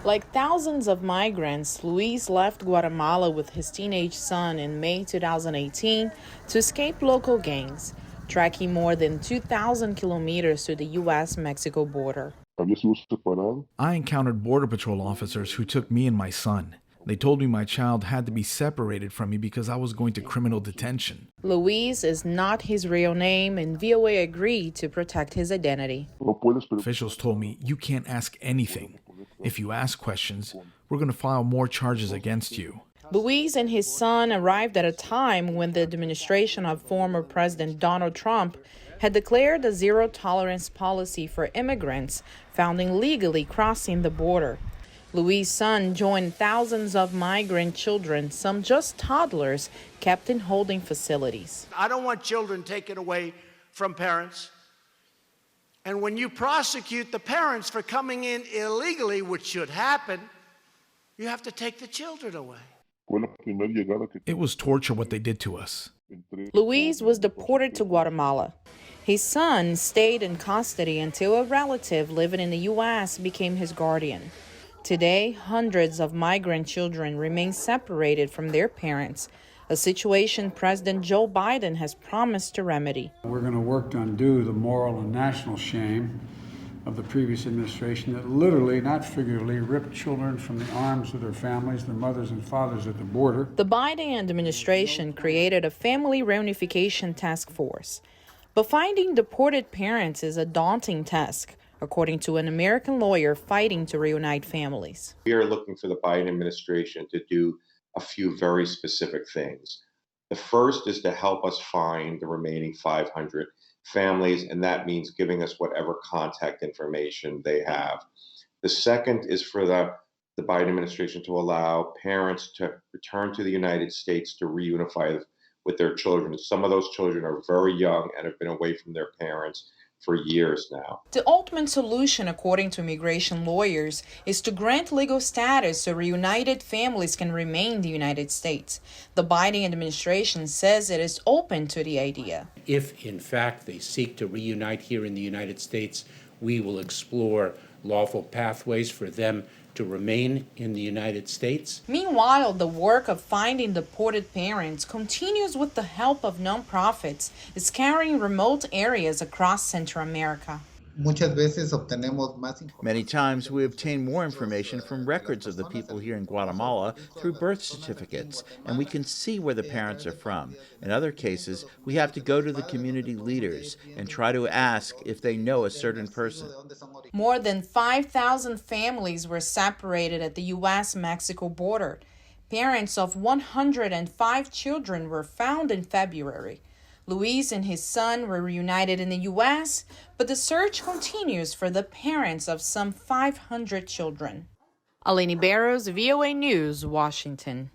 Like thousands of migrants, Luis left Guatemala with his teenage son in May 2018 to escape local gangs, trekking more than 2,000 kilometers to the U.S.-Mexico border. I encountered Border Patrol officers who took me and my son. They told me my child had to be separated from me because I was going to criminal detention. Luis is not his real name, and VOA agreed to protect his identity. Officials told me, you can't ask anything. If you ask questions, we're going to file more charges against you. Luis and his son arrived at a time when the administration of former President Donald Trump had declared a zero-tolerance policy for immigrants found illegally crossing the border. Luis' son joined thousands of migrant children, some just toddlers, kept in holding facilities. I don't want children taken away from parents. And when you prosecute the parents for coming in illegally, which should happen, you have to take the children away. It was torture what they did to us. Luis was deported to Guatemala. His son stayed in custody until a relative living in the U.S. became his guardian. Today, hundreds of migrant children remain separated from their parents, a situation President Joe Biden has promised to remedy. We're going to work to undo the moral and national shame of the previous administration that literally, not figuratively, ripped children from the arms of their families, their mothers and fathers at the border. The Biden administration created a family reunification task force. But finding deported parents is a daunting task, according to an American lawyer fighting to reunite families. We are looking for the Biden administration to do a few very specific things. The first is to help us find the remaining 500 families, and that means giving us whatever contact information they have. The second is for the Biden administration to allow parents to return to the United States to reunify with their children. Some of those children are very young and have been away from their parents for years now. The ultimate solution, according to immigration lawyers, is to grant legal status so reunited families can remain in the United States. The Biden administration says it is open to the idea. If, in fact, they seek to reunite here in the United States, we will explore lawful pathways for them to remain in the United States. Meanwhile, the work of finding deported parents continues with the help of nonprofits scouring remote areas across Central America. Many times we obtain more information from records of the people here in Guatemala through birth certificates, and we can see where the parents are from. In other cases, we have to go to the community leaders and try to ask if they know a certain person. More than 5,000 families were separated at the U.S.-Mexico border. Parents of 105 children were found in February. Luis and his son were reunited in the U.S., but the search continues for the parents of some 500 children. Aleni Barrows, VOA News, Washington.